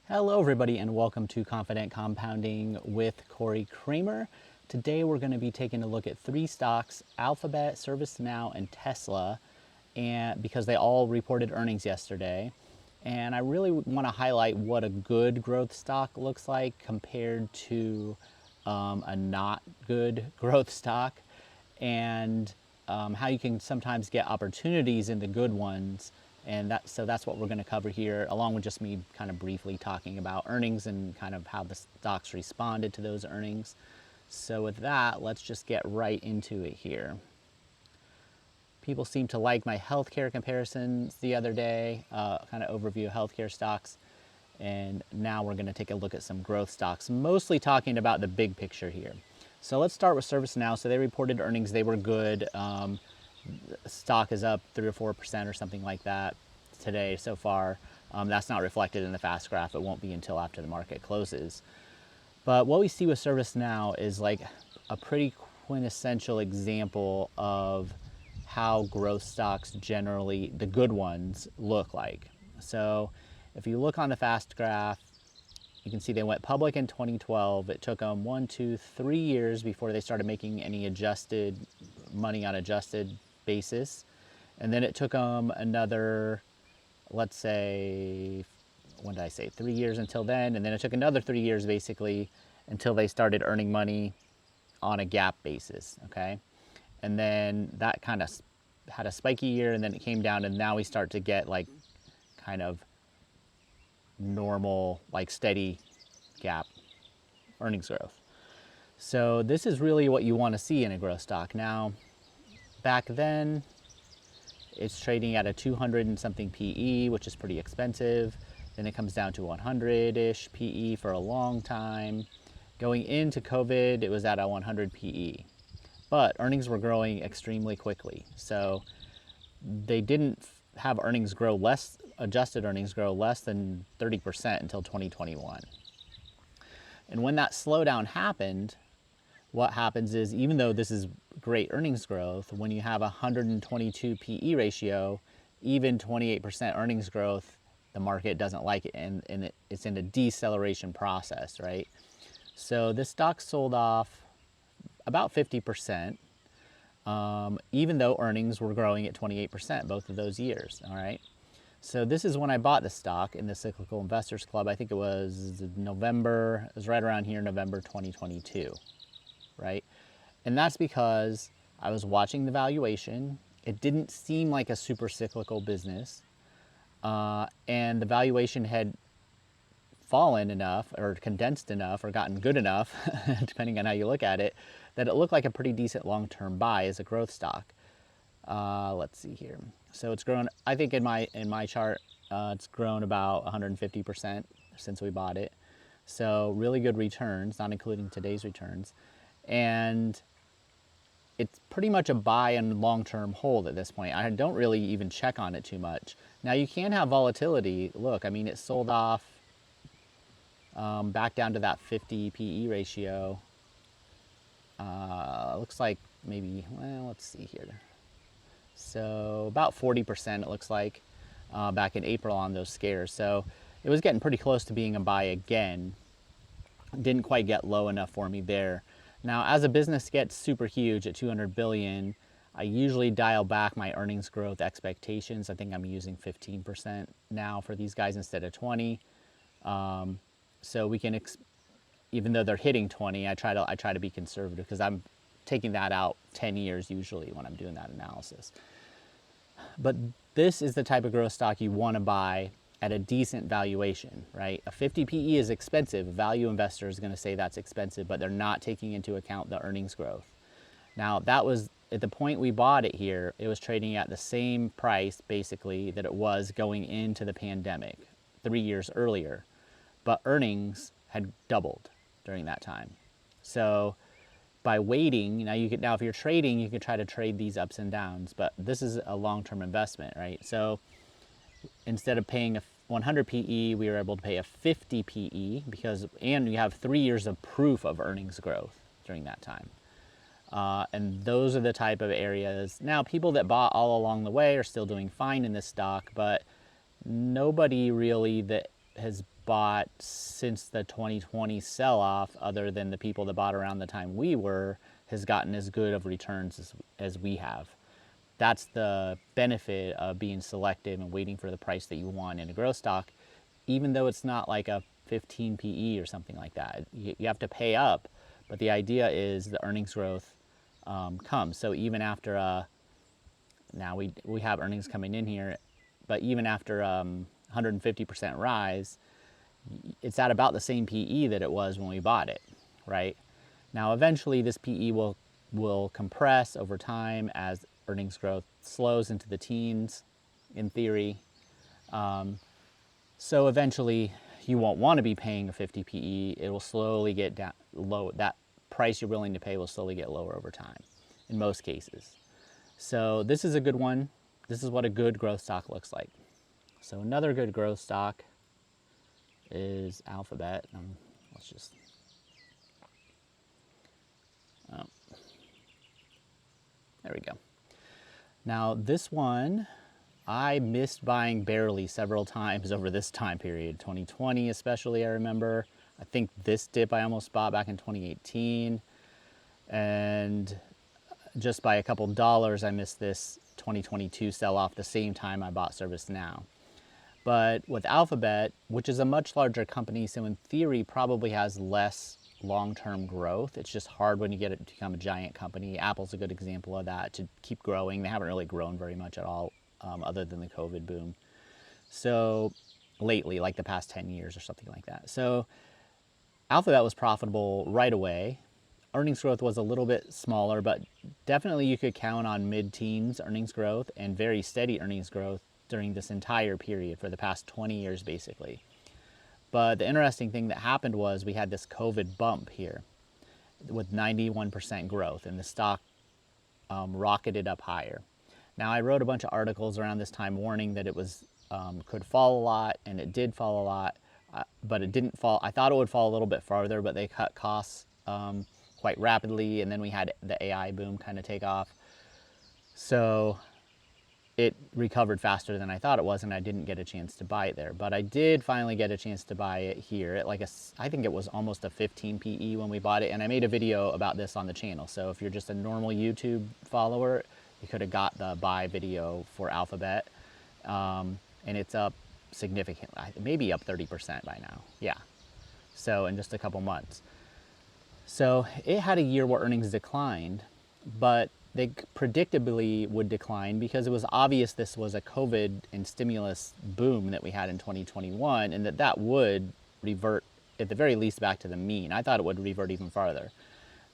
Hello everybody and welcome to Confident Compounding with Corey Kramer. Today we're going to be taking a look at three stocks, Alphabet, ServiceNow, and Tesla, and because they all reported earnings yesterday. And I really want to highlight what a good growth stock looks like compared to a not good growth stock, and how you can sometimes get opportunities in the good ones. And so that's what we're going to cover here, along with just me kind of briefly talking about earnings and kind of how the stocks responded to those earnings. So with that, let's just get right into it here. People seem to like my healthcare comparisons the other day, kind of overview of healthcare stocks. And now we're going to take a look at some growth stocks, mostly talking about the big picture here. So let's start with ServiceNow. So they reported earnings, they were good. Stock is up 3 or 4% or something like that today so far. That's not reflected in the fast graph. It won't be until after the market closes. But what we see with ServiceNow is like a pretty quintessential example of how growth stocks generally, the good ones, look like. So if you look on the fast graph, you can see they went public in 2012. It took them 1, 2, 3 years before they started making any adjusted money on adjusted basis. And then it took them another, let's say, what did I say, 3 years until then. And then it took another 3 years basically until they started earning money on a GAAP basis, okay? And then that kind of had a spiky year and then it came down, and now we start to get like kind of normal, like steady GAAP earnings growth. So this is really what you want to see in a growth stock. Now, back then, it's trading at a 200 and something PE, which is pretty expensive. Then it comes down to 100-ish PE for a long time. Going into COVID, it was at a 100 PE. But earnings were growing extremely quickly. So they didn't have earnings grow less, adjusted earnings grow less than 30% until 2021. And when that slowdown happened, what happens is, even though this is great earnings growth, when you have a 122 PE ratio, even 28% earnings growth, the market doesn't like it, and it's in a deceleration process, right? So this stock sold off about 50%, even though earnings were growing at 28% both of those years, all right? So this is when I bought the stock in the Cyclical Investors Club. I think it was November, it was right around here, November 2022, right? And that's because I was watching the valuation. It didn't seem like a super cyclical business, and the valuation had fallen enough or condensed enough or gotten good enough, depending on how you look at it, that it looked like a pretty decent long-term buy as a growth stock. Let's see here. So it's grown, I think in my chart, it's grown about 150% since we bought it. So really good returns, not including today's returns. And it's pretty much a buy and long-term hold at this point. I don't really even check on it too much. Now you can have volatility. Look, I mean, it sold off back down to that 50 PE ratio. Looks like maybe, well, let's see here. So about 40% it looks like back in April on those scares. So it was getting pretty close to being a buy again. Didn't quite get low enough for me there. Now, as a business gets super huge at 200 billion, I usually dial back my earnings growth expectations. I think I'm using 15% now for these guys instead of 20. So we can, even though they're hitting 20, I try to be conservative because I'm taking that out 10 years usually when I'm doing that analysis. But this is the type of growth stock you want to buy at a decent valuation, right? A 50 PE is expensive. A value investor is going to say that's expensive, but they're not taking into account the earnings growth. Now, that was at the point we bought it here, it was trading at the same price basically that it was going into the pandemic 3 years earlier, but earnings had doubled during that time. So by waiting, now if you're trading, you can try to trade these ups and downs, but this is a long-term investment, right? So instead of paying a 100 PE, we were able to pay a 50 PE and we have 3 years of proof of earnings growth during that time. And those are the type of areas. Now, people that bought all along the way are still doing fine in this stock, but nobody really that has bought since the 2020 sell-off, other than the people that bought around the time we were, has gotten as good of returns as we have. That's the benefit of being selective and waiting for the price that you want in a growth stock, even though it's not like a 15 PE or something like that. You have to pay up, but the idea is the earnings growth comes. So even after, now we have earnings coming in here, but even after 150% rise, it's at about the same PE that it was when we bought it, right? Now, eventually this PE will compress over time as earnings growth slows into the teens, in theory. So eventually you won't want to be paying a 50 PE. It will slowly get down low. That price you're willing to pay will slowly get lower over time in most cases. So this is a good one. This is what a good growth stock looks like. So another good growth stock is Alphabet. Let's just, there we go. Now this one, I missed buying barely several times over this time period. 2020 especially, I remember. I think this dip I almost bought back in 2018. And just by a couple dollars, I missed this 2022 sell-off the same time I bought ServiceNow. But with Alphabet, which is a much larger company, so in theory probably has less long-term growth. It's just hard when you get it to become a giant company. Apple's a good example of that, to keep growing. They haven't really grown very much at all, other than the COVID boom. So lately, like the past 10 years or something like that. So Alphabet was profitable right away. Earnings growth was a little bit smaller, but definitely you could count on mid-teens earnings growth and very steady earnings growth during this entire period for the past 20 years, basically. But the interesting thing that happened was we had this COVID bump here with 91% growth, and the stock rocketed up higher. Now, I wrote a bunch of articles around this time warning that it was could fall a lot, and it did fall a lot, but it didn't fall. I thought it would fall a little bit farther, but they cut costs quite rapidly, and then we had the AI boom kind of take off. So it recovered faster than I thought it was, and I didn't get a chance to buy it there. But I did finally get a chance to buy it here at like I think it was almost a 15 PE when we bought it, and I made a video about this on the channel. So if you're just a normal YouTube follower, you could have got the buy video for Alphabet, and it's up significantly, maybe up 30% by now. Yeah, so in just a couple months. So it had a year where earnings declined, but they predictably would decline because it was obvious this was a COVID and stimulus boom that we had in 2021, and that would revert at the very least back to the mean. I thought it would revert even farther.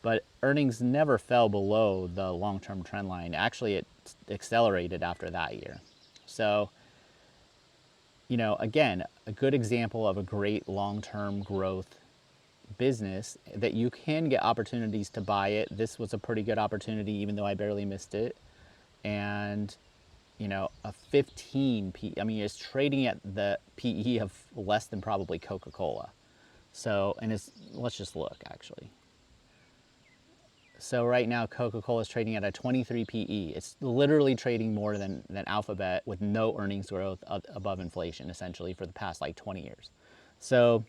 But earnings never fell below the long-term trend line. Actually, it accelerated after that year. So, you know, again, a good example of a great long-term growth business that you can get opportunities to buy it. This was a pretty good opportunity, even though I barely missed it. And, you know, a 15 PE, I mean, it's trading at the PE of less than probably Coca-Cola. So, and let's just look actually. So right now, Coca-Cola is trading at a 23 PE. It's literally trading more than Alphabet with no earnings growth above inflation, essentially, for the past like 20 years. So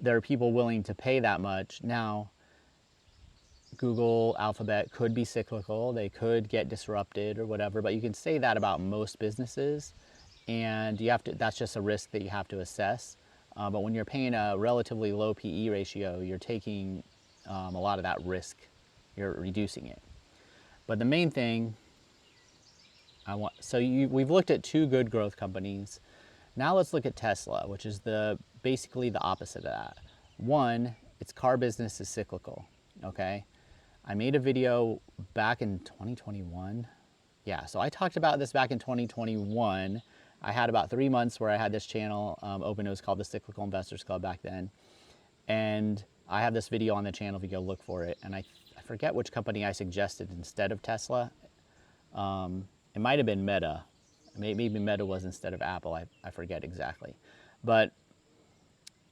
there are people willing to pay that much. Now, Google, Alphabet could be cyclical. They could get disrupted or whatever, but you can say that about most businesses. And you have to, that's just a risk that you have to assess. But when you're paying a relatively low PE ratio, you're taking a lot of that risk. You're reducing it. But the main thing we've looked at two good growth companies. Now let's look at Tesla, which is basically the opposite of that. One, its car business is cyclical, okay? I made a video back in 2021. Yeah, so I talked about this back in 2021. I had about 3 months where I had this channel open. It was called the Cyclical Investors Club back then. And I have this video on the channel if you go look for it. And I forget which company I suggested instead of Tesla. It might have been Meta. Maybe Meta was instead of Apple. I forget exactly. But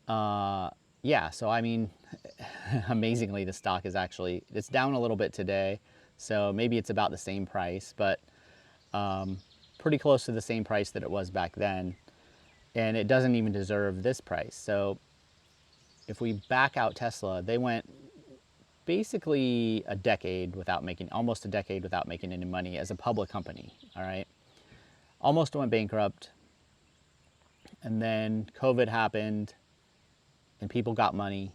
yeah, so I mean, amazingly, the stock is it's down a little bit today. So maybe it's about the same price, but pretty close to the same price that it was back then. and it doesn't even deserve this price. So if we back out Tesla, they went basically a decade without making, almost a decade without making any money as a public company, all right? Almost went bankrupt. And then COVID happened and people got money,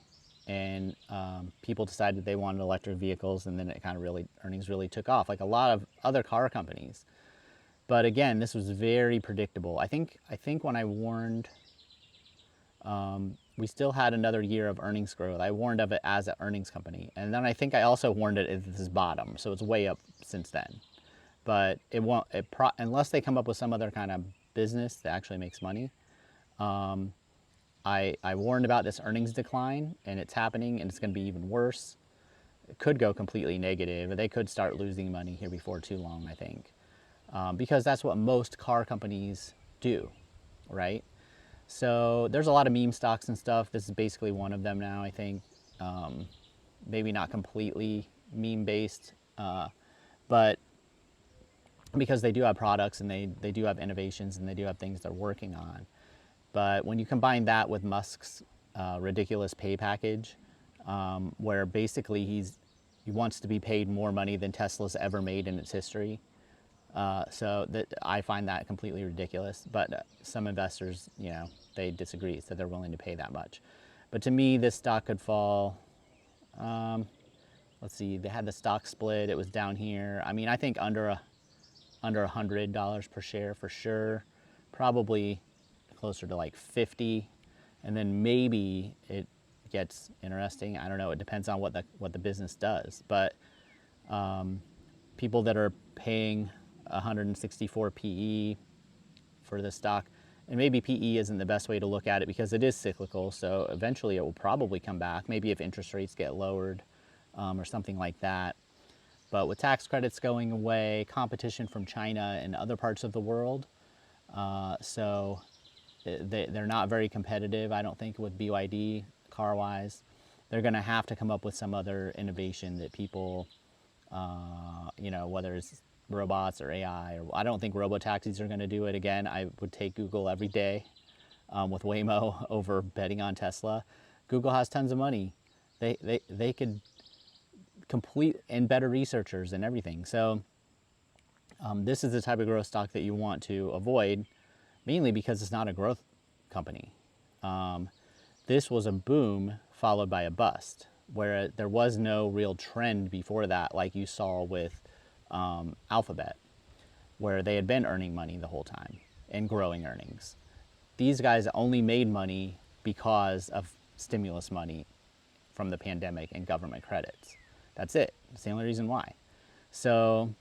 and people decided they wanted electric vehicles, and then it kind of really, earnings really took off like a lot of other car companies. But again, this was very predictable. I think when I warned, we still had another year of earnings growth. I warned of it as an earnings company. And then I think I also warned it at this bottom. So it's way up since then. But it won't, unless they come up with some other kind of business that actually makes money. I warned about this earnings decline, and it's happening, and it's going to be even worse. It could go completely negative. They could start losing money here before too long, I think. Because that's what most car companies do, right? So there's a lot of meme stocks and stuff. This is basically one of them now, I think. Maybe not completely meme based, but because they do have products, and they do have innovations, and they do have things they're working on. But when you combine that with Musk's ridiculous pay package, where basically he wants to be paid more money than Tesla's ever made in its history, so that I find that completely ridiculous. But some investors, you know, they disagree, so they're willing to pay that much. But to me, this stock could fall. Let's see, they had the stock split. It was down here. I mean, I think under $100 per share for sure. Probably closer to like 50, and then maybe it gets interesting. I don't know. It depends on what the business does. But people that are paying 164 PE for the stock, and maybe PE isn't the best way to look at it because it is cyclical. So eventually it will probably come back. Maybe if interest rates get lowered or something like that. But with tax credits going away, competition from China and other parts of the world, so they're not very competitive, I don't think, with BYD car-wise. They're going to have to come up with some other innovation that people, you know, whether it's robots or AI, or I don't think robo-taxis are going to do it again. I would take Google every day with Waymo over betting on Tesla. Google has tons of money. They could complete, and better researchers and everything. So this is the type of growth stock that you want to avoid, mainly because it's not a growth company. This was a boom followed by a bust, where there was no real trend before that, like you saw with Alphabet, where they had been earning money the whole time and growing earnings. These guys only made money because of stimulus money from the pandemic and government credits. That's it. That's the only reason why. So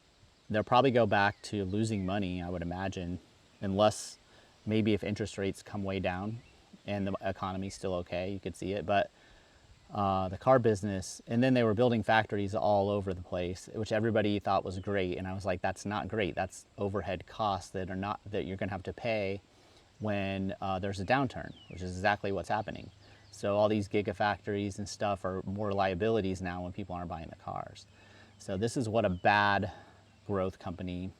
they'll probably go back to losing money, I would imagine, unless maybe if interest rates come way down and the economy's still okay, you could see it. But the car business, and then they were building factories all over the place, which everybody thought was great. And I was like, that's not great. That's overhead costs that you're going to have to pay when there's a downturn, which is exactly what's happening. So all these gigafactories and stuff are more liabilities now when people aren't buying the cars. So this is what a bad growth company.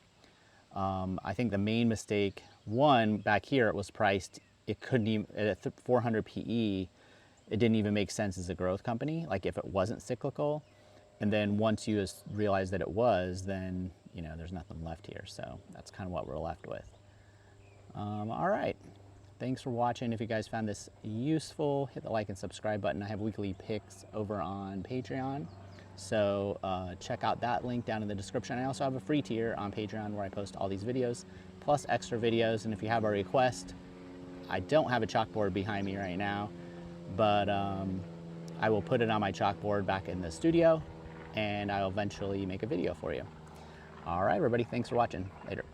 I think the main mistake, one, back here it was priced, it couldn't even, at 400 PE, it didn't even make sense as a growth company, like if it wasn't cyclical. And then once you realize that it was, then, you know, there's nothing left here. So that's kind of what we're left with. All right. Thanks for watching. If you guys found this useful, hit the like and subscribe button. I have weekly picks over on Patreon. So check out that link down in the description. I also have a free tier on Patreon where I post all these videos, plus extra videos. And if you have a request, I don't have a chalkboard behind me right now, but I will put it on my chalkboard back in the studio, and I'll eventually make a video for you. All right, everybody, thanks for watching. Later.